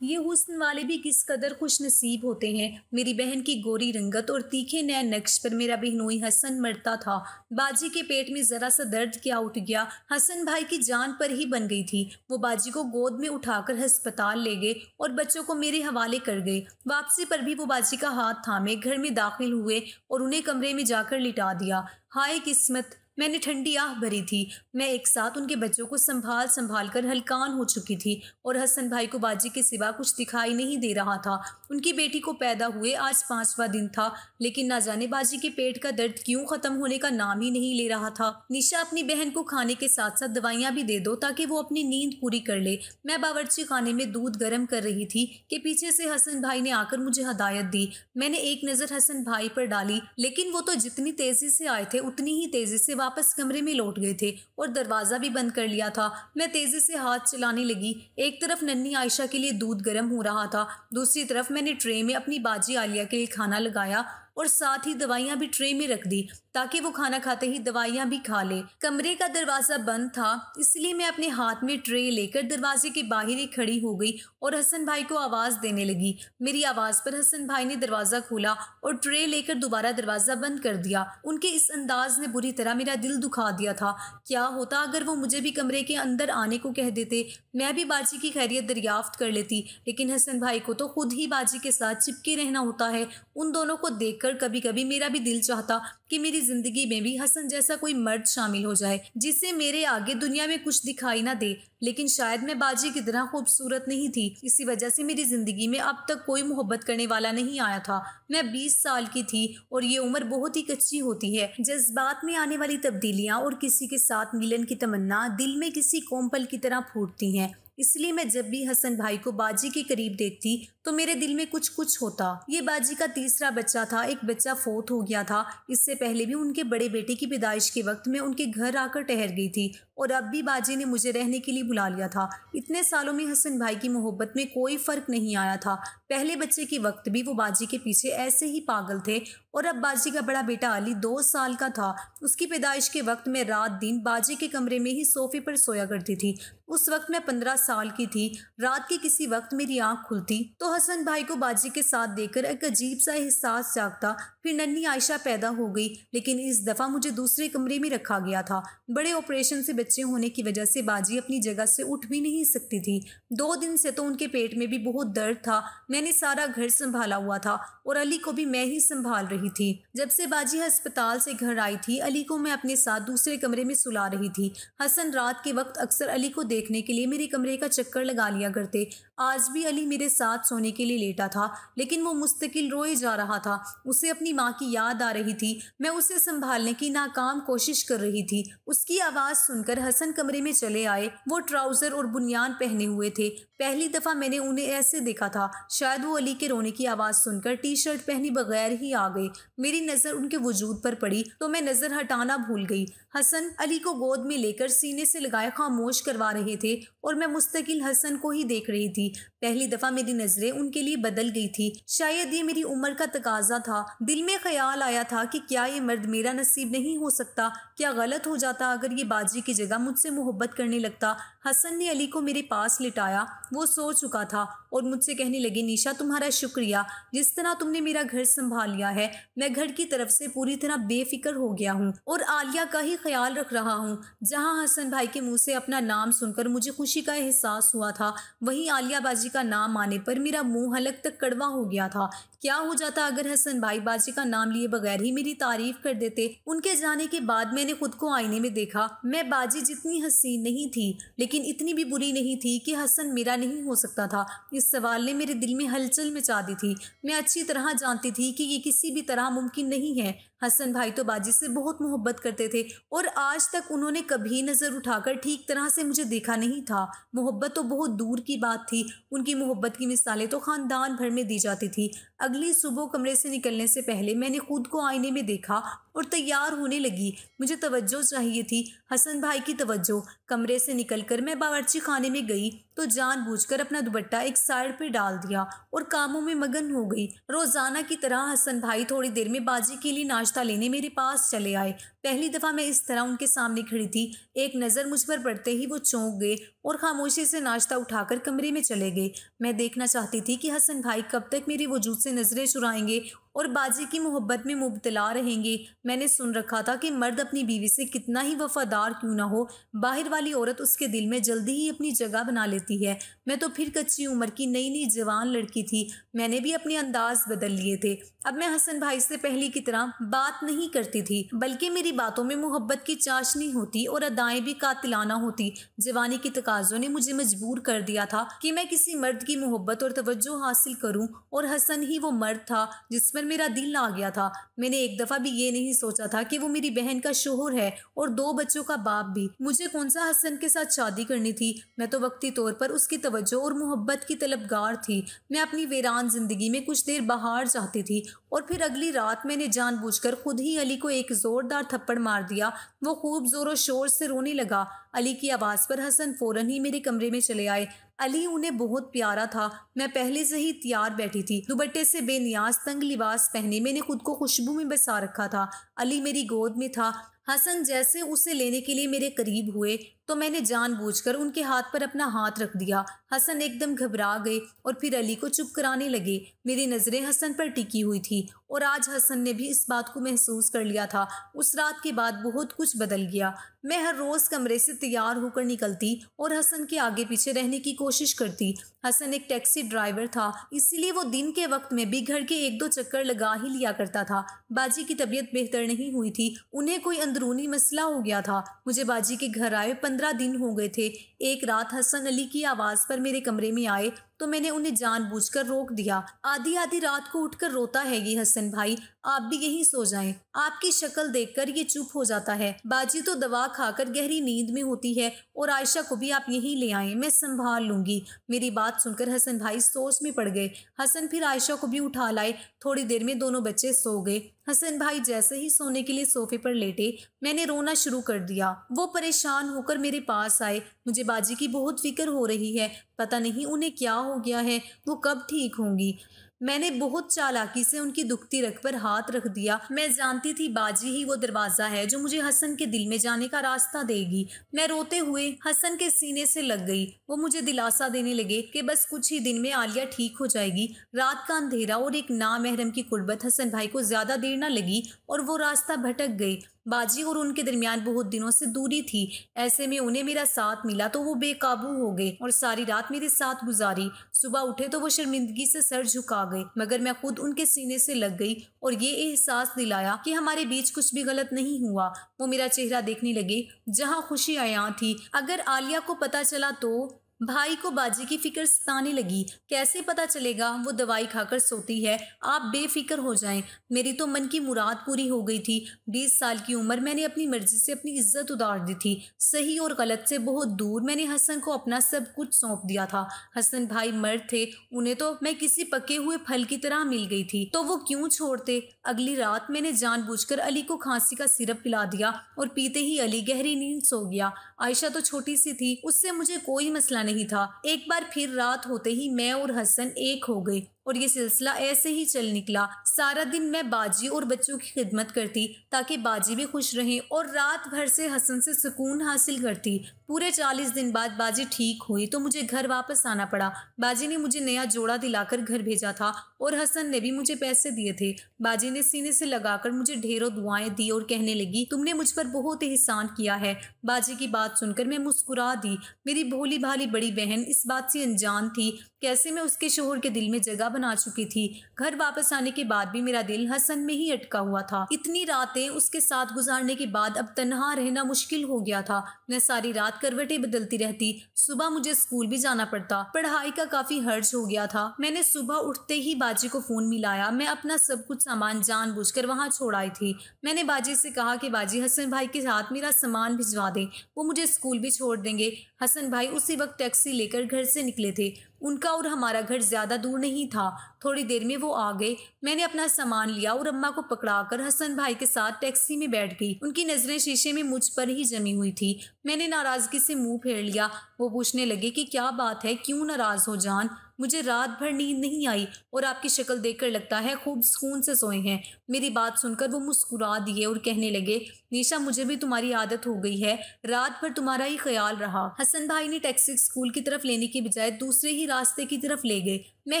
ये हुस्न वाले भी किस कदर खुश नसीब होते हैं। मेरी बहन की गोरी रंगत और तीखे नए नक्श पर मेरा बिहनोई हसन मरता था। बाजी के पेट में जरा सा दर्द क्या उठ गया, हसन भाई की जान पर ही बन गई थी। वो बाजी को गोद में उठाकर अस्पताल ले गए और बच्चों को मेरे हवाले कर गए। वापसी पर भी वो बाजी का हाथ थामे घर में दाखिल हुए और उन्हें कमरे में जाकर लिटा दिया। हाय किस्मत, मैंने ठंडी आह भरी थी। मैं एक साथ उनके बच्चों को संभाल संभाल कर हलकान हो चुकी थी और हसन भाई को बाजी के सिवा कुछ दिखाई नहीं दे रहा था। उनकी बेटी को पैदा हुए आज 5वां दिन था, लेकिन ना जाने बाजी के पेट का दर्द क्यों खत्म होने का नाम ही नहीं ले रहा था। निशा, अपनी बहन को खाने के साथ साथ दवाइयां भी दे दो ताकि वो अपनी नींद पूरी कर ले। मैं बावर्ची खाने में दूध गर्म कर रही थी कि पीछे से हसन भाई ने आकर मुझे हदायत दी। मैंने एक नजर हसन भाई पर डाली, लेकिन वो तो जितनी तेजी से आए थे उतनी ही तेजी से वापस कमरे में लौट गए थे और दरवाजा भी बंद कर लिया था। मैं तेजी से हाथ चलाने लगी। एक तरफ नन्ही आयशा के लिए दूध गर्म हो रहा था, दूसरी तरफ मैंने ट्रे में अपनी बाजी आलिया के लिए खाना लगाया और साथ ही दवाइयां भी ट्रे में रख दी ताकि वो खाना खाते ही दवाइयां भी खा ले। कमरे का दरवाजा बंद था, इसलिए मैं अपने हाथ में ट्रे लेकर दरवाजे के बाहर ही खड़ी हो गई और हसन भाई को आवाज देने लगी। मेरी आवाज पर हसन भाई ने दरवाजा खोला और ट्रे लेकर दोबारा दरवाजा बंद कर दिया। उनके इस अंदाज ने बुरी तरह मेरा दिल दुखा दिया था। क्या होता अगर वो मुझे भी कमरे के अंदर आने को कह देते, मैं भी बाजी की खैरियत दरियाफ्त कर लेती। लेकिन हसन भाई को तो खुद ही बाजी के साथ चिपके रहना होता है। उन दोनों को देखकर कभी कभी मेरा भी दिल चाहता कि मेरी जिंदगी में भी हसन जैसा कोई मर्द शामिल हो जाए जिससे मेरे आगे दुनिया में कुछ दिखाई ना दे। लेकिन शायद मैं बाजी की तरह खूबसूरत नहीं थी, इसी वजह से मेरी जिंदगी में अब तक कोई मोहब्बत करने वाला नहीं आया था। मैं 20 साल की थी और ये उम्र बहुत ही कच्ची होती है। जज्बात में आने वाली तब्दीलियां और किसी के साथ मिलन की तमन्ना दिल में किसी कोमपल की तरह फूटती हैं। इसलिए मैं जब भी हसन भाई को बाजी के करीब देखती तो मेरे दिल में कुछ कुछ होता। ये बाजी का तीसरा बच्चा था। एक बच्चा फोत हो गया था। इससे पहले भी उनके बड़े बेटे की पैदाइश के वक्त मैं उनके घर आकर ठहर गई थी और अब भी बाजी ने मुझे रहने के लिए बुला लिया था। इतने सालों में हसन भाई की मोहब्बत में कोई फर्क नहीं आया था। पहले बच्चे के वक्त भी वो बाजी के पीछे ऐसे ही पागल थे और अब बाजी का बड़ा बेटा अली 2 साल का था। उसकी पैदाइश के वक्त मैं रात दिन बाजी के कमरे में ही सोफे पर सोया करती थी। उस वक्त मैं 15 साल की थी। रात के किसी वक्त मेरी आंख खुलती तो हसन भाई को बाजी के साथ देखकर एक अजीब सा एहसास जागता। फिर नन्ही आयशा पैदा हो गई, लेकिन इस दफा मुझे दूसरे कमरे में रखा गया था। बड़े ऑपरेशन से बच्चे होने की वजह से बाजी अपनी जगह से उठ भी नहीं सकती थी। 2 दिन से तो उनके पेट में भी बहुत दर्द था। मैंने सारा घर संभाला हुआ था और अली को भी मैं ही संभाल रही थी। जब से बाजी अस्पताल से घर आई थी, अली को मैं अपने साथ दूसरे कमरे में सुला रही थी। हसन रात के वक्त अक्सर अली को देखने के लिए मेरे कमरे का चक्कर लगा लिया करते। आज भी अली मेरे साथ सोने के लिए लेटा था, लेकिन वो मुस्तकिल रोए जा रहा था। उसे अपनी माँ की याद आ रही थी। मैं उसे संभालने की नाकाम कोशिश कर रही थी। उसकी आवाज़ सुनकर हसन कमरे में चले आए। वो ट्राउज़र और बुनियान पहने हुए थे। पहली दफ़ा मैंने उन्हें ऐसे देखा था। शायद वो अली के रोने की आवाज़ सुनकर टी शर्ट पहने बगैर ही आ गए। मेरी नज़र उनके वजूद पर पड़ी तो मैं नज़र हटाना भूल गई। हसन अली को गोद में लेकर सीने से लगाए खामोश करवा रहे थे और मैं मुस्तकिल हसन को ही देख रही थी। पहली दफ़ा मेरी नज़रें उनके लिए बदल गई थी। शायद ये मेरी उम्र का तकाजा था। दिल में ख्याल आया था कि क्या ये मर्द मेरा नसीब नहीं हो सकता? क्या गलत हो जाता अगर ये बाजी की जगह मुझसे मोहब्बत करने लगता? हसन ने अली को मेरे पास लिटाया। वो सो चुका था और मुझसे कहने लगे, निशा तुम्हारा शुक्रिया, जिस तरह तुमने मेरा घर संभाल लिया है। मैं घर की तरफ से पूरी तरह बेफिक्र हो गया हूँ और आलिया का ही ख्याल रख रहा हूँ। जहाँ हसन भाई के मुंह से अपना नाम सुनकर मुझे खुशी का एहसास हुआ था, वहीं आलिया बाजी का नाम आने पर मेरा मुंह हलक तक कड़वा हो गया था। क्या हो जाता अगर हसन भाई बाजी का नाम लिए बगैर ही मेरी तारीफ कर देते? उनके जाने के बाद मैंने खुद को आईने में देखा। मैं बाजी जितनी हसीन नहीं थी, लेकिन इतनी भी बुरी नहीं थी कि हसन मेरा नहीं हो सकता था। इस सवाल ने मेरे दिल में हलचल मचा दी थी। मैं अच्छी तरह जानती थी कि ये किसी भी तरह मुमकिन नहीं है। हसन भाई तो बाजी से बहुत मोहब्बत करते थे और आज तक उन्होंने कभी नज़र उठाकर ठीक तरह से मुझे देखा नहीं था। मोहब्बत तो बहुत दूर की बात थी। उनकी मोहब्बत की मिसालें तो खानदान भर में दी जाती थी। अगली सुबह कमरे से निकलने से पहले मैंने खुद को आईने में देखा और तैयार होने लगी। मुझे तवज्जो चाहिए थी, हसन भाई की तवज्जो। कमरे से निकलकर मैं बावर्ची खाने में गई तो तो जानबूझकर अपना दुपट्टा एक साइड पे डाल दिया और कामों में मगन हो गई। रोजाना की तरह हसन भाई थोड़ी देर में बाजी के लिए नाश्ता लेने मेरे पास चले आए। पहली दफा मैं इस तरह उनके सामने खड़ी थी। एक नज़र मुझ पर पड़ते ही वो चौंक गए और खामोशी से नाश्ता उठाकर कमरे में चले गए। मैं देखना चाहती थी कि हसन भाई कब तक मेरी वजूद से नजरें चुराएंगे और बाजी की मोहब्बत में मुब्तला रहेंगे। मैंने सुन रखा था कि मर्द अपनी बीवी से कितना ही वफादार क्यों ना हो, बाहर वाली औरत उसके दिल में जल्दी ही अपनी जगह बना लेती है। मैं तो फिर कच्ची उम्र की नई नई जवान लड़की थी। मैंने भी अपने अंदाज बदल लिए थे। अब मैं हसन भाई से पहले की तरह बात नहीं करती थी, बल्कि मेरी बातों में मोहब्बत की चाशनी होती और अदाएं भी कातिलाना होती। जवानी की तकाजों ने मुझे मजबूर कर दिया था कि मैं किसी मर्द की मोहब्बत और तवज्जो हासिल करूं, और हसन ही वो मर्द था जिस पर मेरा दिल आ गया था। मैंने एक दफा भी ये नहीं सोचा था कि वो मेरी बहन का शोहर है और 2 बच्चों का बाप भी। मुझे कौन सा हसन के साथ शादी करनी थी। मैं तो वक्ती तौर पर उसकी तवज्जो और मोहब्बत की तलबगार थी। मैं अपनी वीरान जिंदगी में कुछ देर बाहर चाहती थी। और फिर अगली रात मैंने जानबूझकर खुद ही अली को एक जोरदार थप्पड़ मार दिया। वो खूब जोरों शोर से रोने लगा। अली की आवाज़ पर हसन फौरन ही मेरे कमरे में चले आए। अली उन्हें बहुत प्यारा था। मैं पहले से ही तैयार बैठी थी। दुपट्टे से बेनियाज तंग लिबास पहने मैंने खुद को खुशबू में बसा रखा था। अली मेरी गोद में था। हसन जैसे उसे लेने के लिए मेरे करीब हुए तो मैंने जानबूझकर उनके हाथ पर अपना हाथ रख दिया। हसन एकदम घबरा गए और फिर अली को चुप कराने लगे। मेरी नज़रें हसन पर टिकी हुई थी और आज हसन ने भी इस बात को महसूस कर लिया था। उस रात के बाद बहुत कुछ बदल गया। मैं हर रोज़ कमरे से तैयार होकर निकलती और हसन के आगे पीछे रहने की कोशिश करती। हसन एक टैक्सी ड्राइवर था, इसीलिए वो दिन के वक्त में भी घर के 1-2 चक्कर लगा ही लिया करता था। बाजी की तबीयत बेहतर नहीं हुई थी। उन्हें कोई अंदरूनी मसला हो गया था। मुझे बाजी के घर आए 15 दिन हो गए थे। एक रात हसन अली की आवाज़ पर मेरे कमरे में आए तो मैंने उन्हें जानबूझकर रोक दिया। आधी आधी रात को उठकर रोता है ये हसन भाई, आप भी यहीं सो जाएं। आपकी शक्ल देखकर ये चुप हो जाता है। बाजी तो दवा खाकर गहरी नींद में होती है और आयशा को भी आप यहीं ले आएं, मैं संभाल लूंगी। मेरी बात सुनकर हसन भाई सोच में पड़ गए। हसन फिर आयशा को भी उठा लाए। थोड़ी देर में दोनों बच्चे सो गए। हसन भाई जैसे ही सोने के लिए सोफे पर लेटे मैंने रोना शुरू कर दिया। वो परेशान होकर मेरे पास आए। मुझे बाजी की बहुत फिक्र हो रही है। पता नहीं उन्हें क्या हो गया है, वो कब ठीक होंगी। मैंने बहुत चालाकी से उनकी दुखती रग पर हाथ रख दिया। मैं जानती थी बाजी ही वो दरवाज़ा है जो मुझे हसन के दिल में जाने का रास्ता देगी। मैं रोते हुए हसन के सीने से लग गई। वो मुझे दिलासा देने लगे कि बस कुछ ही दिन में आलिया ठीक हो जाएगी। रात का अंधेरा और एक नामहरम की कुर्बत हसन भाई को ज़्यादा देर न लगी और वो रास्ता भटक गए। बाजी और उनके दरमियान बहुत दिनों से दूरी थी। ऐसे में उन्हें मेरा साथ मिला तो वो बेकाबू हो गए और सारी रात मेरे साथ गुजारी। सुबह उठे तो वो शर्मिंदगी से सर झुका गए, मगर मैं खुद उनके सीने से लग गई और ये एहसास दिलाया कि हमारे बीच कुछ भी गलत नहीं हुआ। वो मेरा चेहरा देखने लगे जहाँ खुशी आया थी। अगर आलिया को पता चला तो भाई को बाजी की फिक्र सताने लगी। कैसे पता चलेगा, वो दवाई खाकर सोती है, आप बेफिक्र हो जाएं। मेरी तो मन की मुराद पूरी हो गई थी। 20 साल की उम्र मैंने अपनी मर्जी से अपनी इज्जत उतार दी थी। सही और गलत से बहुत दूर मैंने हसन को अपना सब कुछ सौंप दिया था। हसन भाई मर्द थे, उन्हें तो मैं किसी पके हुए फल की तरह मिल गई थी, तो वो क्यों छोड़ते। अगली रात मैंने जानबूझकर अली को खांसी का सिरप पिला दिया और पीते ही अली गहरी नींद सो गया। आयशा तो छोटी सी थी, उससे मुझे कोई मसला नहीं था। एक बार फिर रात होते ही मैं और हसन एक हो गए और ये सिलसिला ऐसे ही चल निकला। सारा दिन मैं बाजी और बच्चों की खिदमत करती ताकि बाजी भी खुश रहें और रात भर से हसन से सुकून हासिल करती। पूरे 40 दिन बाद बाजी ठीक हुई तो मुझे घर वापस आना पड़ा। बाजी ने मुझे नया जोड़ा दिलाकर घर भेजा था और हसन ने भी मुझे पैसे दिए थे। बाजी ने सीने से लगाकर मुझे ढेरों दुआएं दी और कहने लगी, तुमने मुझ पर बहुत एहसान किया है। बाजी की बात सुनकर मैं मुस्कुरा दी। मेरी भोली भाली बड़ी बहन इस बात से अनजान थी कैसे मैं उसके शोहर के दिल में जगह बना चुकी थी। घर वापस आने के बाद भी मेरा दिल हसन में ही अटका हुआ था। इतनी रातें उसके साथ गुजारने के बाद अब तन्हा रहना मुश्किल हो गया था। मैं सारी रात करवटें बदलती रहती। सुबह मुझे स्कूल भी जाना पड़ता। पढ़ाई का काफी हर्ज हो गया था। मैंने सुबह उठते ही बाजी को फोन मिलाया। मैं अपना सब कुछ सामान जानबूझकर वहां छोड़ आई थी। मैंने बाजी से कहा कि बाजी हसन भाई के साथ मेरा सामान भिजवा दे, वो मुझे स्कूल भी छोड़ देंगे। हसन भाई उसी वक्त टैक्सी लेकर घर से निकले थे। उनका और हमारा घर ज्यादा दूर नहीं था। थोड़ी देर में वो आ गए। मैंने अपना सामान लिया और अम्मा को पकड़ाकर हसन भाई के साथ टैक्सी में बैठ गई। उनकी नजरें शीशे में मुझ पर ही जमी हुई थी। मैंने नाराजगी से मुंह फेर लिया। वो पूछने लगे कि क्या बात है, क्यों नाराज हो जान? मुझे रात भर नींद नहीं आई और आपकी शक्ल देखकर लगता है खूब सुकून से सोए हैं। मेरी बात सुनकर वो मुस्कुरा दिए और कहने लगे, निशा मुझे भी तुम्हारी आदत हो गई है, रात भर तुम्हारा ही ख्याल रहा। हसन भाई ने टैक्सी स्कूल की तरफ लेने की बजाय दूसरे ही रास्ते की तरफ ले गए। मैं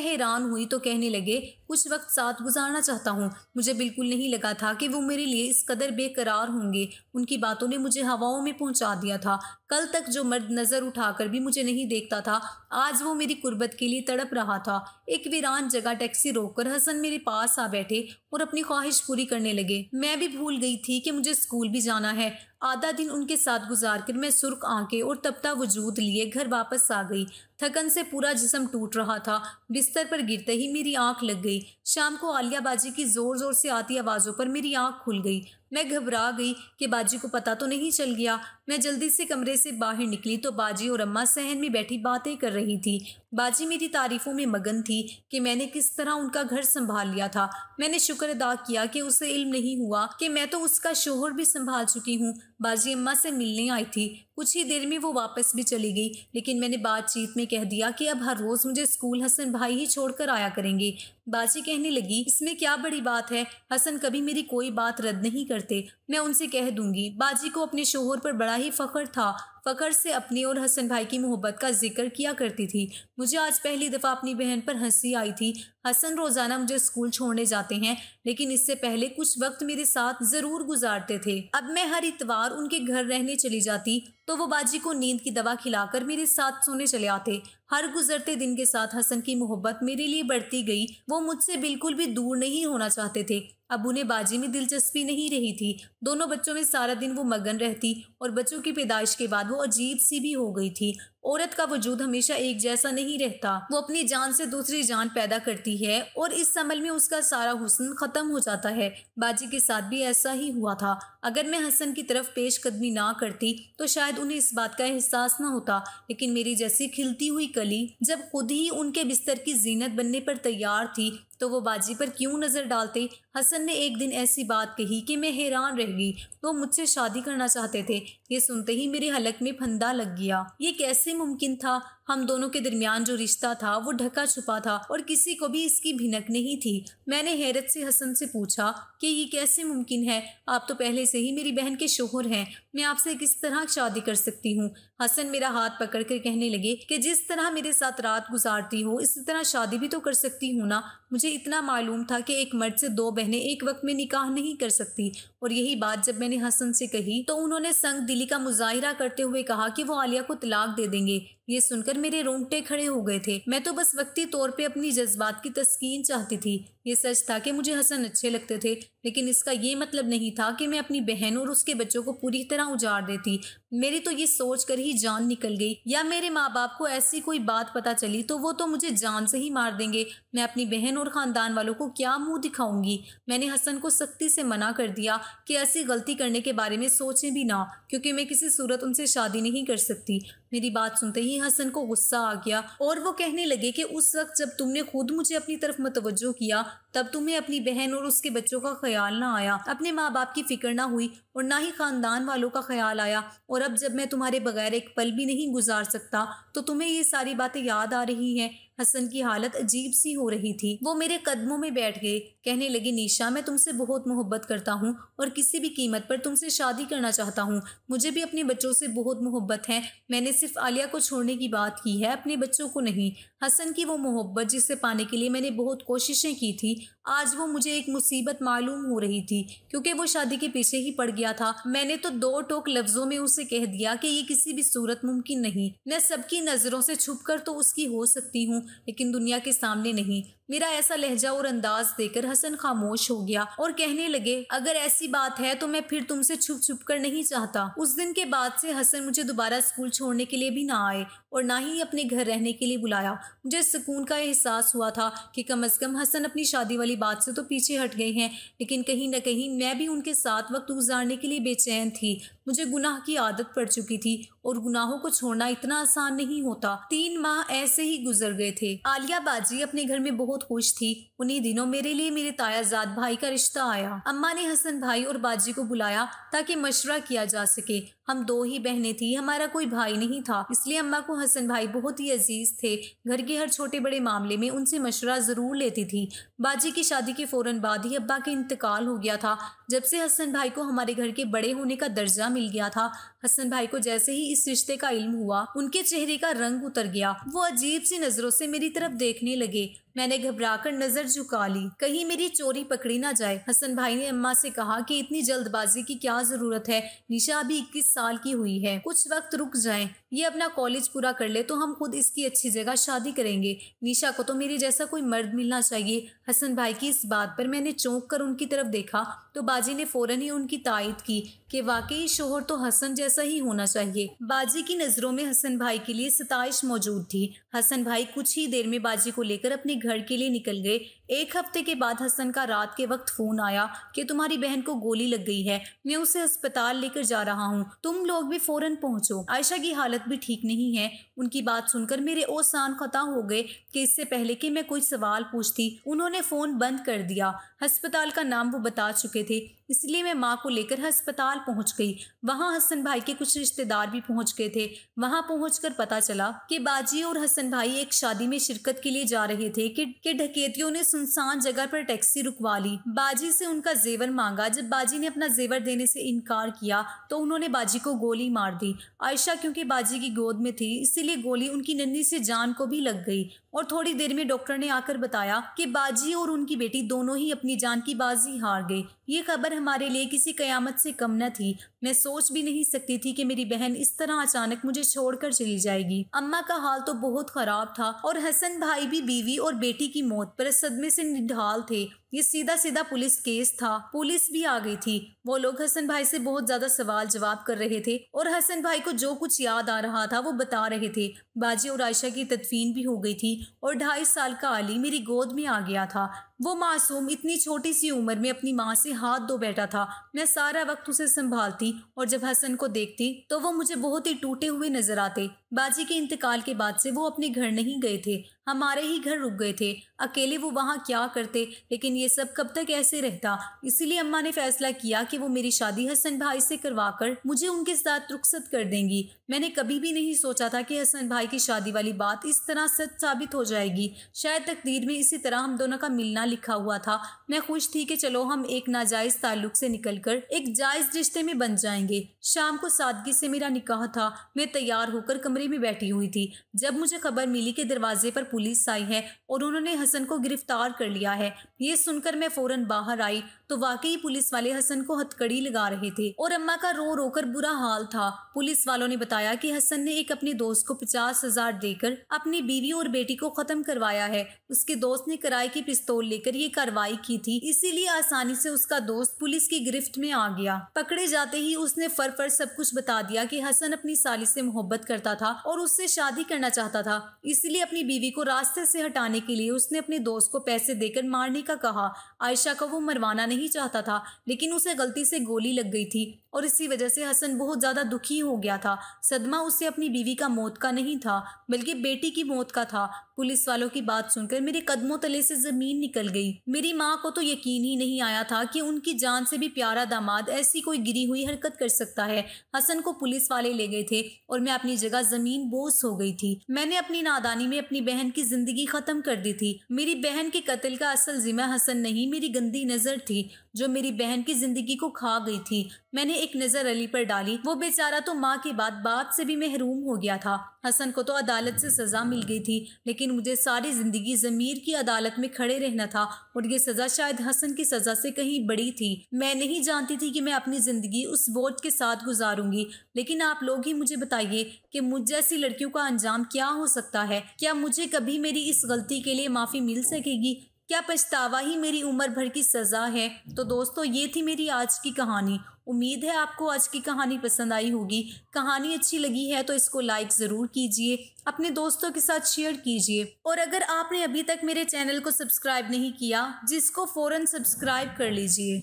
हैरान हुई तो कहने लगे, कुछ वक्त साथ गुजारना चाहता हूँ। मुझे बिल्कुल नहीं लगा था कि वो मेरे लिए इस कदर बेकरार होंगे। उनकी बातों ने मुझे हवाओं में पहुंचा दिया था। कल तक जो मर्द नजर उठाकर भी मुझे नहीं देखता था, आज वो मेरी कुर्बत के लिए तड़प रहा था। एक वीरान जगह टैक्सी रोककर हसन मेरे पास आ बैठे और अपनी ख्वाहिश पूरी करने लगे। मैं भी भूल गई थी कि मुझे स्कूल भी जाना है। आधा दिन उनके साथ गुजार कर मैं सुर्ख आंखें और तपता वजूद लिए घर वापस आ गई। थकन से पूरा जिस्म टूट रहा था। बिस्तर पर गिरते ही मेरी आंख लग गई। शाम को आलिया बाजी की जोर जोर से आती आवाज़ों पर मेरी आंख खुल गई। मैं घबरा गई कि बाजी को पता तो नहीं चल गया। मैं जल्दी से कमरे से बाहर निकली तो बाजी और अम्मा सहन में बैठी बातें कर रही थी। बाजी मेरी तारीफों में मगन थी कि मैंने किस तरह उनका घर संभाल लिया था। मैंने शुक्र अदा किया कि उसे इल्म नहीं हुआ कि मैं तो उसका शोहर भी संभाल चुकी हूँ। बाजी अम्मा से मिलने आई थी। कुछ ही देर में वो वापस भी चली गई, लेकिन मैंने बातचीत में कह दिया कि अब हर रोज़ मुझे स्कूल हसन भाई ही छोड़कर आया करेंगे। बाजी कहने लगी, इसमें क्या बड़ी बात है, हसन कभी मेरी कोई बात रद्द नहीं करते, मैं उनसे कह दूंगी। बाजी को अपने शोहर पर बड़ा ही फख्र था। फख्र से अपनी और हसन भाई की मोहब्बत का जिक्र किया करती थी। मुझे आज पहली दफ़ा अपनी बहन पर हंसी आई थी। हसन रोज़ाना मुझे स्कूल छोड़ने जाते हैं, लेकिन इससे पहले कुछ वक्त मेरे साथ ज़रूर गुजारते थे। अब मैं हर इतवार उनके घर रहने चली जाती तो वो बाजी को नींद की दवा खिलाकर मेरे साथ सोने चले आते। हर गुजरते दिन के साथ हसन की मोहब्बत मेरे लिए बढ़ती गई। वो मुझसे बिल्कुल भी दूर नहीं होना चाहते थे। अब उन्हें बाजी में दिलचस्पी नहीं रही थी। दोनों बच्चों में सारा दिन वो मगन रहती और बच्चों की पैदाइश के बाद वो अजीब सी भी हो गई थी। औरत का वजूद हमेशा एक जैसा नहीं रहता। वो अपनी जान से दूसरी जान पैदा करती है और इस अमल में उसका सारा हुस्न खत्म हो जाता है। बाजी के साथ भी ऐसा ही हुआ था। अगर मैं हसन की तरफ पेशकदमी ना करती तो शायद उन्हें इस बात का एहसास ना होता, लेकिन मेरी जैसी खिलती हुई कली जब खुद ही उनके बिस्तर की जीनत बनने पर तैयार थी तो वो बाजी पर क्यों नजर डालते। हसन ने एक दिन ऐसी बात कही कि मैं हैरान रह गई। वो मुझसे शादी करना चाहते थे। ये सुनते ही मेरे हलक में फंदा लग गया। ये कैसे मुमकिन था? हम दोनों के दरमियान जो रिश्ता था वो ढका छुपा था और किसी को भी इसकी भिनक नहीं थी। मैंने हैरत से हसन से पूछा कि ये कैसे मुमकिन है? आप तो पहले से ही मेरी बहन के शोहर हैं, मैं आपसे किस तरह शादी कर सकती हूँ? हसन मेरा हाथ पकड़कर कहने लगे कि जिस तरह मेरे साथ रात गुजारती हो इसी तरह शादी भी तो कर सकती हूँ ना। मुझे इतना मालूम था कि एक मर्द से दो बहनें एक वक्त में निकाह नहीं कर सकती, और यही बात जब मैंने हसन से कही तो उन्होंने संग दिली का मुजाहिरा करते हुए कहा कि वो आलिया को तलाक दे देंगे। ये सुनकर मेरे रोंगटे खड़े हो गए थे। मैं तो बस वक्ती तौर पे अपनी जज्बात की तस्कीन चाहती थी। ये सच था कि मुझे हसन अच्छे लगते थे, लेकिन इसका ये मतलब नहीं था कि मैं अपनी बहन और उसके बच्चों को पूरी तरह उजाड़ देती। मेरी तो ये सोच कर ही जान निकल गई, या मेरे माँ बाप को ऐसी कोई बात पता चली तो वो तो मुझे जान से ही मार देंगे। मैं अपनी बहन और ख़ानदान वालों को क्या मुंह दिखाऊंगी? मैंने हसन को सख्ती से मना कर दिया कि ऐसी गलती करने के बारे में सोचें भी ना, क्योंकि मैं किसी सूरत उनसे शादी नहीं कर सकती। मेरी बात सुनते ही हसन को गुस्सा आ गया और वो कहने लगे कि उस वक्त जब तुमने खुद मुझे अपनी तरफ मतवज्जो किया तब तुम्हें अपनी बहन और उसके बच्चों का ख्याल ना आया, अपने माँ बाप की फिक्र ना हुई और ना ही खानदान वालों का ख्याल आया। और अब जब मैं तुम्हारे बगैर एक पल भी नहीं गुजार सकता तो तुम्हें ये सारी बातें याद आ रही हैं। हसन की हालत अजीब सी हो रही थी। वो मेरे कदमों में बैठ गए। कहने लगे, निशा मैं तुमसे बहुत मोहब्बत करता हूँ और किसी भी कीमत पर तुमसे शादी करना चाहता हूँ। मुझे भी अपने बच्चों से बहुत मोहब्बत है। मैंने सिर्फ आलिया को छोड़ने की बात की है, अपने बच्चों को नहीं। हसन की वो मोहब्बत जिसे पाने के लिए मैंने बहुत कोशिशें की थी, आज वो मुझे एक मुसीबत मालूम हो रही थी, क्योंकि वो शादी के पीछे ही पड़ गया था। मैंने तो दो टोक लफ्जों में उसे कह दिया कि ये किसी भी सूरत मुमकिन नहीं। मैं सबकी नज़रों से छुपकर तो उसकी हो सकती हूँ, लेकिन दुनिया के सामने नहीं। मेरा ऐसा लहजा और अंदाज देकर हसन खामोश हो गया और कहने लगे, अगर ऐसी बात है तो मैं फिर तुमसे छुप छुप कर नहीं चाहता। उस दिन के बाद से हसन मुझे दोबारा स्कूल छोड़ने के लिए भी ना आए और ना ही अपने घर रहने के लिए बुलाया। मुझे सुकून का एहसास हुआ था कि कम अज़ कम हसन अपनी शादी वाली बात से तो पीछे हट गए हैं, लेकिन कहीं न कहीं मैं भी उनके साथ वक्त गुजारने के लिए बेचैन थी। मुझे गुनाह की आदत पड़ चुकी थी और गुनाहों को छोड़ना इतना आसान नहीं होता। 3 माह ऐसे ही गुजर गए थे। आलिया बाजी अपने घर में बहुत खुश थी। उन्हीं दिनों मेरे लिए मेरे तायाजाद भाई का रिश्ता आया। अम्मा ने हसन भाई और बाजी को बुलाया ताकि मशवरा किया जा सके। हम 2 ही बहनें थी, हमारा कोई भाई नहीं था, इसलिए अम्मा को हसन भाई बहुत ही अजीज थे। घर के हर छोटे बड़े मामले में उनसे मशवरा जरूर लेती थी। बाजी की शादी के फौरन बाद ही अब्बा का इंतकाल हो गया था। जब से हसन भाई को हमारे घर के बड़े होने का दर्जा मिल गया था, हसन भाई को जैसे ही इस रिश्ते का इल्म हुआ, उनके चेहरे का रंग उतर गया। वो अजीब सी नजरों से मेरी तरफ देखने लगे। मैंने घबराकर नजर झुका ली, कहीं मेरी चोरी पकड़ी ना जाए। हसन भाई ने अम्मा से कहा कि इतनी जल्दबाजी की क्या जरूरत है, निशा अभी 21 साल की हुई है, कुछ वक्त रुक जाएं। ये अपना कॉलेज पूरा कर ले तो हम खुद इसकी अच्छी जगह शादी करेंगे। निशा को तो मेरे जैसा कोई मर्द मिलना चाहिए। हसन भाई की इस बात पर मैंने चौंक कर उनकी तरफ देखा तो बाजी ने फौरन ही उनकी तायद की कि वाकई शोहर तो हसन जैसा ही होना चाहिए। बाजी की नजरों में हसन भाई के लिए सताइश मौजूद थी। हसन भाई कुछ ही देर में बाजी को लेकर अपने घर के लिए निकल गए। 1 हफ्ते के बाद हसन का रात के वक्त फोन आया कि तुम्हारी बहन को गोली लग गई है, मैं उसे अस्पताल लेकर जा रहा हूँ, तुम लोग भी फौरन पहुंचो। आयशा की हालत भी ठीक नहीं है। उनकी बात सुनकर मेरे ओसान खता हो गए कि इससे पहले कि मैं कोई सवाल पूछती उन्होंने फोन बंद कर दिया। अस्पताल का नाम वो बता चुके थे, इसलिए मैं माँ को लेकर अस्पताल पहुंच गई। वहां हसन भाई के कुछ रिश्तेदार भी पहुंच गए थे। वहां पहुंचकर पता चला कि बाजी और हसन भाई एक शादी में शिरकत के लिए जा रहे थे कि डकैतियों ने सुनसान जगह पर टैक्सी रुकवा ली। बाजी से उनका जेवर मांगा। जब बाजी ने अपना जेवर देने से इनकार किया तो उन्होंने बाजी को गोली मार दी। आयशा क्योंकि बाजी की गोद में थी, इसीलिए गोली उनकी नन्ही से जान को भी लग गई और थोड़ी देर में डॉक्टर ने आकर बताया कि बाजी और उनकी बेटी दोनों ही अपनी जान की बाजी हार गए। ये खबर हमारे लिए किसी कयामत से कम न थी। मैं सोच भी नहीं सकती थी कि मेरी बहन इस तरह अचानक मुझे छोड़कर चली जाएगी। अम्मा का हाल तो बहुत खराब था और हसन भाई भी बीवी और बेटी की मौत पर सदमे से निढाल थे। ये सीधा सीधा पुलिस केस था। पुलिस भी आ गई थी। वो लोग हसन भाई से बहुत ज्यादा सवाल जवाब कर रहे थे और हसन भाई को जो कुछ याद आ रहा था वो बता रहे थे। बाजी और आयशा की तदफीन भी हो गई थी और 2.5 साल का अली मेरी गोद में आ गया था। वो मासूम इतनी छोटी सी उम्र में अपनी माँ से हाथ धो बैठा था। मैं सारा वक्त उसे संभालती और जब हसन को देखती तो वो मुझे बहुत ही टूटे हुए नजर आते। बाजी के इंतकाल के बाद से वो अपने घर नहीं गए थे, हमारे ही घर रुक गए थे। अकेले वो वहाँ क्या करते, लेकिन ये सब कब तक ऐसे रहता। इसीलिए अम्मा ने फैसला किया कि वो मेरी शादी हसन भाई से करवाकर मुझे उनके साथ रुखसत कर देंगी। मैंने कभी भी नहीं सोचा था कि हसन भाई की शादी वाली बात इस तरह सच साबित हो जाएगी। शायद तकदीर में इसी तरह हम दोनों का मिलना लिखा हुआ था। मैं खुश थी कि चलो हम एक नाजायज ताल्लुक से निकलकर एक जायज रिश्ते में बन जाएंगे। शाम को सादगी से मेरा निकाह था। मैं तैयार होकर कमरे में बैठी हुई थी जब मुझे खबर मिली कि दरवाजे पर पुलिस आई है और उन्होंने हसन को गिरफ्तार कर लिया है। ये सुनकर मैं फौरन बाहर आई तो वाकई पुलिस वाले हसन को हथकड़ी लगा रहे थे और अम्मा का रो रो कर बुरा हाल था। पुलिस वालों ने बताया कि हसन ने एक अपने दोस्त को 50,000 देकर अपनी बीवी और बेटी को खत्म करवाया है। उसके दोस्त ने किराए की पिस्तौल लेकर ये कार्रवाई की थी, इसीलिए आसानी से उसका दोस्त पुलिस की गिरफ्त में आ गया। पकड़े जाते ही उसने फर सब कुछ बता दिया कि हसन अपनी साली से मोहब्बत करता था और उससे शादी करना चाहता था। इसलिए अपनी बीवी को रास्ते से हटाने के लिए उसने अपने दोस्त को पैसे देकर मारने का कहा। आयशा को वो मरवाना नहीं चाहता था, लेकिन उसे गलती से गोली लग गई थी और इसी वजह से हसन बहुत ज्यादा दुखी हो गया था। सदमा उसे अपनी बीवी का मौत का नहीं था, बल्कि बेटी की मौत का था। पुलिस वालों की बात सुनकर मेरे कदमों तले से जमीन निकल गई। मेरी माँ को तो यकीन ही नहीं आया था कि उनकी जान से भी प्यारा दामाद ऐसी कोई गिरी हुई हरकत कर सकता है। हसन को पुलिस वाले ले गए थे और मैं अपनी जगह जमीन बोस हो गई थी। मैंने अपनी नादानी में अपनी बहन की जिंदगी खत्म कर दी थी। मेरी बहन के कत्ल का असल जिम्मा हसन नहीं, मेरी गंदी नजर थी जो मेरी बहन की जिंदगी को खा गई थी। मैंने एक नजर अली पर डाली। वो बेचारा तो माँ के बाद बाप से भी महरूम हो गया था। हसन को तो अदालत से सजा मिल गई थी, लेकिन मुझे सारी जिंदगी जमीर की अदालत में खड़े रहना था और ये सजा शायद हसन की सजा से कहीं बड़ी थी। मैं नहीं जानती थी कि मैं अपनी जिंदगी उस बोझ के साथ गुजारूंगी, लेकिन आप लोग ही मुझे बताइए कि मुझ जैसी लड़कियों का अंजाम क्या हो सकता है। क्या मुझे कभी मेरी इस गलती के लिए माफी मिल सकेगी? क्या पछतावा ही मेरी उम्र भर की सजा है? तो दोस्तों, ये थी मेरी आज की कहानी। उम्मीद है आपको आज की कहानी पसंद आई होगी। कहानी अच्छी लगी है तो इसको लाइक ज़रूर कीजिए, अपने दोस्तों के साथ शेयर कीजिए और अगर आपने अभी तक मेरे चैनल को सब्सक्राइब नहीं किया, जिसको फ़ौरन सब्सक्राइब कर लीजिए।